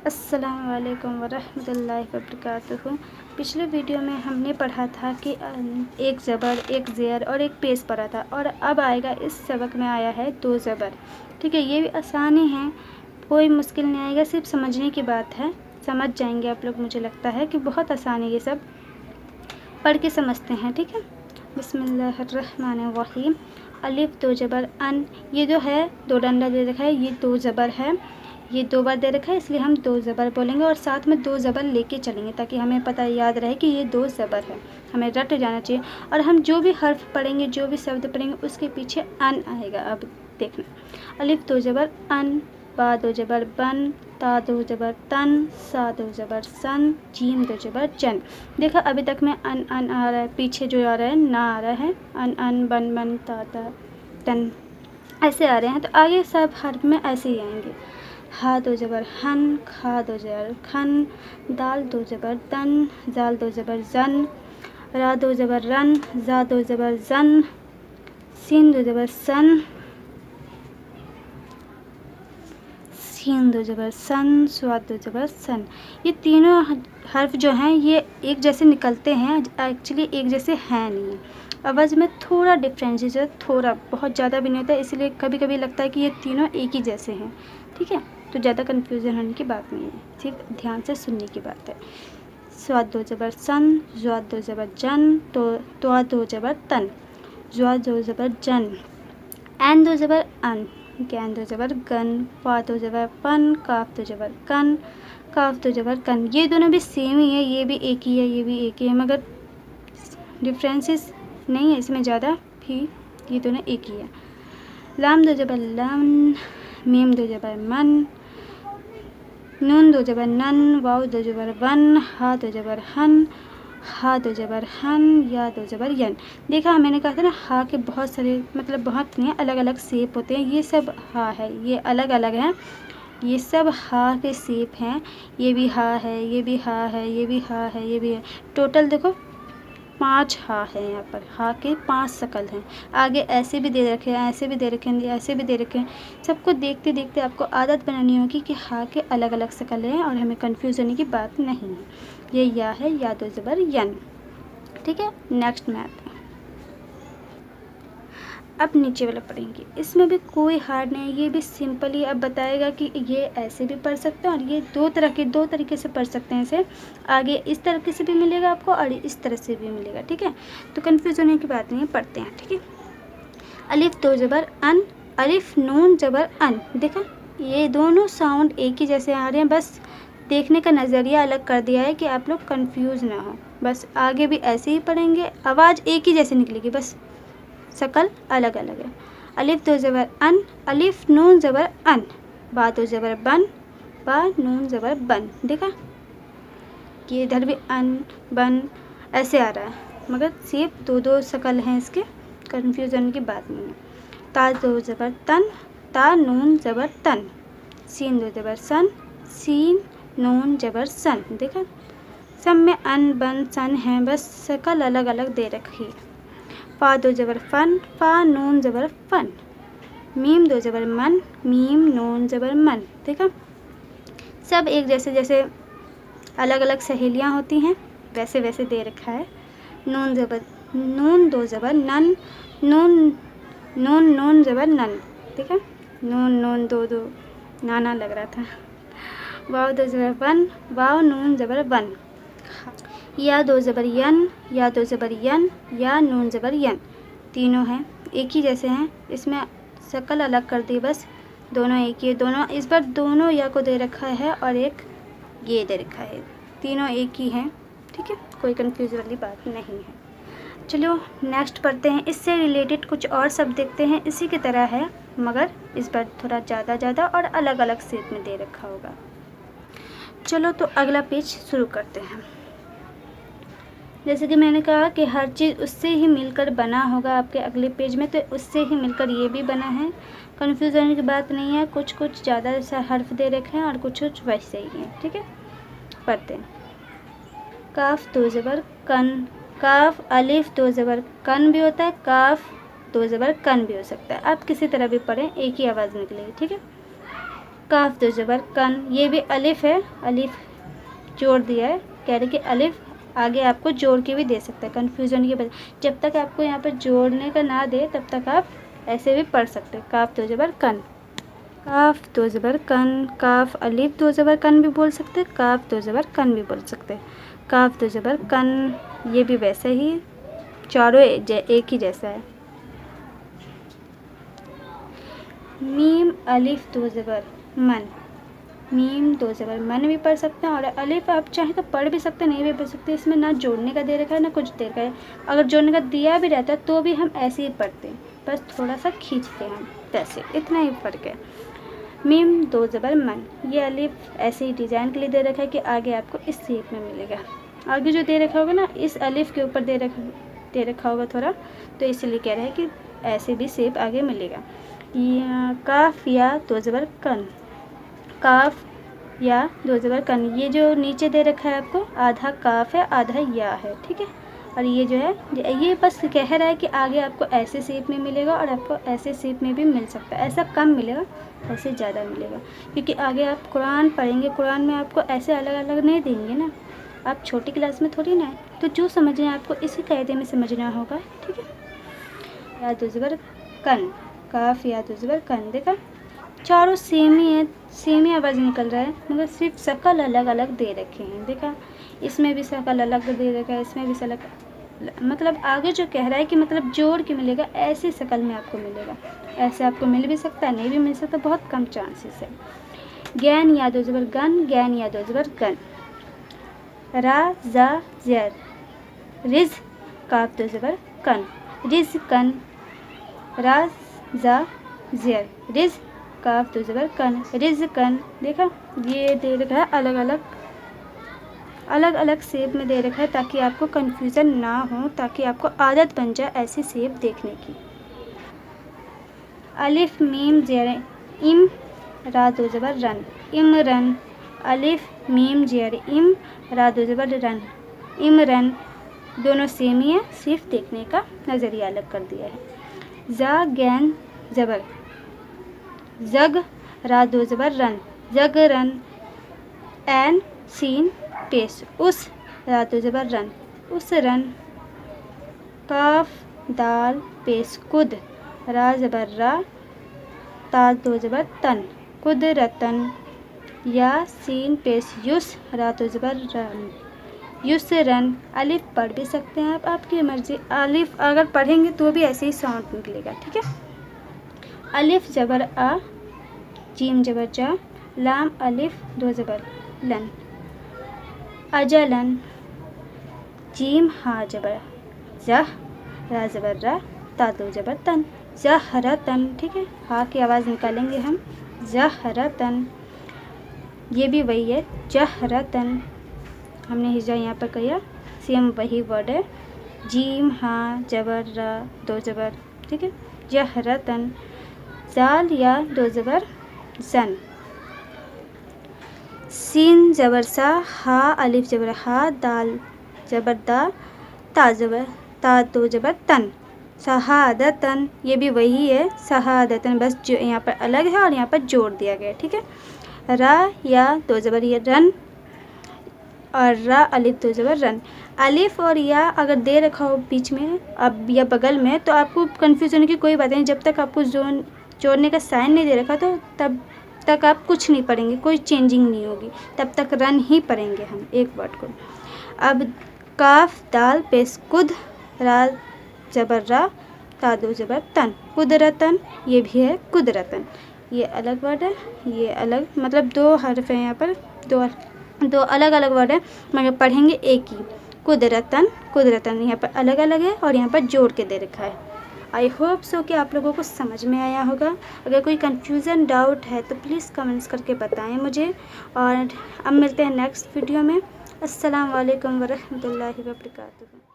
अस्सलाम वालेकुम वरहमतुल्लाहि वबरकातुहू। पिछले वीडियो में हमने पढ़ा था कि एक ज़बर, एक ज़ेर और एक पेश पढ़ा था, और अब आएगा इस सबक में आया है दो ज़बर। ठीक है, ये भी आसानी है, कोई मुश्किल नहीं आएगा, सिर्फ समझने की बात है। समझ जाएंगे आप लोग, मुझे लगता है कि बहुत आसान है, ये सब पढ़ के समझते हैं। ठीक है, बिस्मिल्लाहिर्रहमानिर्रहीम। अलिफ दो ज़बर अन, ये जो है दो डंडा दे रखा है, ये दो ज़बर है, ये दो बार दे रखा है, इसलिए हम दो ज़बर बोलेंगे और साथ में दो ज़बर लेके चलेंगे ताकि हमें पता याद रहे कि ये दो ज़बर है, हमें रट जाना चाहिए। और हम जो भी हर्फ पढ़ेंगे, जो भी शब्द पढ़ेंगे, उसके पीछे अन आएगा। अब देखना, अलिफ दो ज़बर अन, बा दो ज़बर बन, ता दो ज़बर तन, सा दो ज़बर सन, जीम दो ज़बर जन। देखा अभी तक में अन अन आ रहा है, पीछे जो आ रहा है ना आ रहा है, अन अन बन बन ता ता तन ऐसे आ रहे हैं, तो आगे सब हर्फ में ऐसे ही आएंगे। हा दो ज़बर हन, खा दो ज़बर खन, दाल दो ज़बर दन, जाल दो ज़बर जन, रा दो ज़बर रन, जा दो ज़बर जन, सीन दो ज़बर सन, सीन दो ज़बर सन, स्वाद दो ज़बर सन। ये तीनों हर्फ जो हैं ये एक जैसे निकलते हैं, एक्चुअली एक जैसे हैं नहीं। आवाज़ में थोड़ा डिफरेंसेस है, थोड़ा, बहुत ज़्यादा भी नहीं होता है, इसलिए कभी कभी लगता है कि ये तीनों एक ही जैसे हैं। ठीक है, तो ज़्यादा कन्फ्यूज़न होने की बात नहीं है, सिर्फ ध्यान से सुनने की बात है। स्वाद दो ज़बर सन, ज्वाद दो ज़बर जन, तो दो ज़बर तन, ज्वाद दो ज़बर जन, एन दो ज़बर अन, गैन दो ज़बर गन, पा दो ज़बर पन, काफ दो ज़बर कन, काफ दो ज़बर कन। ये दोनों भी सेम ही है, ये भी एक ही है, ये भी एक ही है, मगर डिफरेंसेस नहीं है इसमें ज़्यादा, भी ये दोनों एक ही है। लाम दो ज़बर लन, मीम दो ज़बर मन, नून दो ज़बर नन, वाव दो ज़बर वन, हा दो ज़बर हन, हा दो ज़बर हन, या दो ज़बर यन। देखा मैंने कहा था ना, हा के बहुत सारे, मतलब बहुत नहीं, अलग अलग शेप होते हैं, ये सब हा है, ये अलग अलग हैं, ये सब हा के शेप हैं। ये भी हा है, ये भी हा है, ये भी हा है, ये भी है। टोटल देखो 5 हा है, यहाँ पर हा के 5 शक्ल हैं। आगे ऐसे भी दे रखे हैं, ऐसे भी दे रखे हैं, ऐसे भी दे रखे हैं। सबको देखते देखते आपको आदत बनानी होगी कि हा के अलग अलग शक्ल हैं और हमें कंफ्यूज होने की बात नहीं है। ये या है, या दो ज़बर यन। ठीक है, नेक्स्ट में आते हैं। अब नीचे वाला पढ़ेंगे, इसमें भी कोई हार्ड नहीं है, ये भी सिंपल ही अब बताएगा कि ये ऐसे भी पढ़ सकते हैं और ये दो तरीके से पढ़ सकते हैं। इसे आगे इस तरीके से भी मिलेगा आपको और इस तरह से भी मिलेगा। ठीक है, तो कन्फ्यूज होने की बात नहीं है, पढ़ते हैं। ठीक है, अलिफ दो ज़बर अन, अलिफ नून ज़बर अन। देखा ये दोनों साउंड एक ही जैसे आ रहे हैं, बस देखने का नज़रिया अलग कर दिया है कि आप लोग कंफ्यूज ना हो। बस आगे भी ऐसे ही पढ़ेंगे, आवाज़ एक ही जैसे निकलेगी, बस शक्ल अलग अलग है। अलिफ दो ज़बर अन, अलिफ नून ज़बर अन, बा दो ज़बर बन, बा नून ज़बर बन। देखा कि इधर भी अन बन ऐसे आ रहा है, मगर सिर्फ दो दो शक्ल हैं इसके, कन्फ्यूज़न की बात नहीं है। ता दो ज़बर तन, ता नून ज़बर तन, सीन दो ज़बर सन, सीन नून ज़बर सन। देखा सब में अन बन सन है, बस शक्ल अलग अलग दे रखी है। फा दो ज़बर फन, फा नून ज़बर फन, मीम दो ज़बर मन, मीम नून ज़बर मन। देखा सब एक जैसे, जैसे अलग अलग सहेलियाँ होती हैं वैसे वैसे दे रखा है। नून ज़बर नून दो ज़बर नन, नून नून नून ज़बर नन। ठीक है, नून नून दो दो नाना लग रहा था। वाव दो ज़बर वन, वाव नून ज़बर वन। या दो ज़बर यन, या दो ज़बर यन, या नून ज़बर यन। तीनों हैं एक ही जैसे हैं, इसमें शक्ल अलग कर दी, बस दोनों एक ही, दोनों इस बार दोनों या को दे रखा है और एक ये दे रखा है, तीनों एक ही हैं। ठीक है, कोई कंफ्यूज वाली बात नहीं है। चलो नेक्स्ट पढ़ते हैं, इससे रिलेटेड कुछ और शब्द देखते हैं, इसी की तरह है मगर इस बार थोड़ा ज़्यादा और अलग अलग शेप में दे रखा होगा। चलो तो अगला पेज शुरू करते हैं। जैसे कि मैंने कहा कि हर चीज़ उससे ही मिलकर बना होगा आपके अगले पेज में, तो उससे ही मिलकर ये भी बना है, कन्फ्यूज होने की बात नहीं है। कुछ कुछ ज़्यादा सा हर्फ दे रखे हैं और कुछ कुछ वैसे ही हैं। ठीक है, पढ़ते हैं। काफ दो ज़बर कन, काफ अलिफ दो ज़बर कन भी होता है, काफ दो ज़बर कन भी हो सकता है। आप किसी तरह भी पढ़ें, एक ही आवाज़ निकलेगी। ठीक है, काफ दो ज़बर कन, ये भी अलिफ है, अलिफ जोड़ दिया है, कह रहे कि अलिफ आगे आपको जोड़ के भी दे सकता है, कन्फ्यूज़न की वजह। जब तक आपको यहाँ पर जोड़ने का ना दे तब तक आप ऐसे भी पढ़ सकते हैं। काफ दो ज़बर कन, काफ दो ज़बर कन, काफ अलिफ दो ज़बर कन भी बोल सकते हैं, काफ दो ज़बर कन भी बोल सकते हैं। काफ दो ज़बर कन, ये भी वैसे ही, चारों एक ही जैसा है। मीम अलिफ दो ज़बर मन, मीम दो ज़बर मन भी पढ़ सकते हैं, और अलिफ आप चाहें तो पढ़ भी सकते हैं, नहीं भी पढ़ सकते। इसमें ना जोड़ने का दे रखा है ना कुछ दे रखा है। अगर जोड़ने का दिया भी रहता है तो भी हम ऐसे ही पढ़ते हैं, बस थोड़ा सा खींचते हैं हम, वैसे इतना ही फ़र्क है। मीम दो ज़बर मन, ये अलिफ ऐसे ही डिज़ाइन के लिए दे रखा है कि आगे आपको इस शेप में मिलेगा। आगे जो दे रखा होगा ना इस अलिफ के ऊपर दे रखा होगा थोड़ा, तो इसलिए कह रहे हैं कि ऐसे भी शेप आगे मिलेगा। काफ या दो ज़बर कन, काफ या दो ज़बर कन, ये जो नीचे दे रखा है आपको आधा काफ है आधा या है, ठीक है। और ये जो है ये बस कह रहा है कि आगे आपको ऐसे शेप में मिलेगा और आपको ऐसे शेप में भी मिल सकता है। ऐसा कम मिलेगा, ऐसे ज़्यादा मिलेगा, क्योंकि आगे आप कुरान पढ़ेंगे, कुरान में आपको ऐसे अलग अलग नहीं देंगे ना, आप छोटी क्लास में थोड़ी ना है, तो जो समझना है आपको इसी कायदे में समझना होगा, ठीक है। या दो ज़बर कन, काफ या दो ज़बर कन, देखा चारों सेम ही है, सेम ही आवाज़ निकल रहा है, मगर सिर्फ शक्ल अलग अलग दे रखे हैं। देखा इसमें भी शक्ल अलग दे रखा है, इसमें भी शक्ल, मतलब आगे जो कह रहा है कि मतलब जोड़ के मिलेगा, ऐसे शक्ल में आपको मिलेगा। ऐसे आपको मिल भी सकता है, नहीं भी मिल सकता, बहुत कम चांसेस है। ज्ञान या दो ज़बर गन, ज्ञान या दो ज़बर गन, रा जा ज़र, रिज काफ दो ज़बर कन, रिज कन, रा जा ज़र, रिज काफ दो ज़बर कन, रिज कन। देखा ये दे रखा है अलग अलग शेप में दे रखा है, ताकि आपको कन्फ्यूज़न ना हो, ताकि आपको आदत बन जाए ऐसी शेप देखने की। अलिफ मीम ज़ेर इम, रा दो ज़बर रन, इमरन, अलिफ मीम ज़ेर इम, रा दो ज़बर रन, इमरन, दोनों सेम ही है, सिर्फ देखने का नज़रिया अलग कर दिया है। जा गैन ज़बर जग, रा दो ज़बर रन, जग रन, एन सीन पेश उस, रा दो ज़बर रन, उस रन, काफ दाल पेश कुद, रा ज़बर रा, ता दो ज़बर तन, कुदरतन, या सीन पेश युस, रा दो ज़बर रन, युसरन। अलिफ पढ़ भी सकते हैं आप, आपकी मर्ज़ी, अलिफ अगर पढ़ेंगे तो भी ऐसे ही साउंड निकलेगा, ठीक है। अलिफ ज़बर आ, जीम ज़बर जा, लाम अलिफ दो ज़बर लन, अजलन, जीम हा ज़बर जह, रा ज़बर रा, ता दो ज़बर तन, ज़हरतन, ठीक है। हा की आवाज़ निकालेंगे हम, ज़हरतन, ये भी वही है, ज़हरतन, हमने हिजा यहाँ पर किया, सेम वही वर्ड है, जीम हा ज़बर रा दो ज़बर, ठीक है, ज़हरतन। जाल या दो ज़बर जन, सीन ज़बर सा, हा अलिफ ज़बर हा, दाल ज़बर दा, ता ज़बर ता दो ज़बर तन, शहादतन, ये भी वही है, शहादतन, बस जो यहाँ पर अलग है और यहाँ पर जोड़ दिया गया है, ठीक है। रा या दो ज़बर ये रन, और रा अलिफ दो ज़बर रन। अलिफ और या अगर दे रखा हो बीच में अब या बगल में, तो आपको कन्फ्यूज़ होने की कोई बात नहीं। जब तक आपको जोड़ने का साइन नहीं दे रखा तो तब तक आप कुछ नहीं पढ़ेंगे, कोई चेंजिंग नहीं होगी, तब तक रन ही पढ़ेंगे हम एक वर्ड को। अब काफ दाल पेश कुद, रा ज़बर रा, ता दो ज़बर तन, कुदरतन, ये भी है कुदरतन। ये अलग वर्ड है, ये अलग, मतलब दो हर्फ है यहाँ पर, दो अलग अलग वर्ड है, मगर पढ़ेंगे एक ही, कुदरतन, कुदरतन। यहाँ पर अलग अलग है और यहाँ पर जोड़ के दे रखा है। आई होप सो कि आप लोगों को समझ में आया होगा। अगर कोई कन्फ्यूज़न डाउट है तो प्लीज़ कमेंट्स करके बताएं मुझे, और अब मिलते हैं नेक्स्ट वीडियो में। अस्सलाम वालेकुम वरहमतुल्लाहि वबरकातुहू।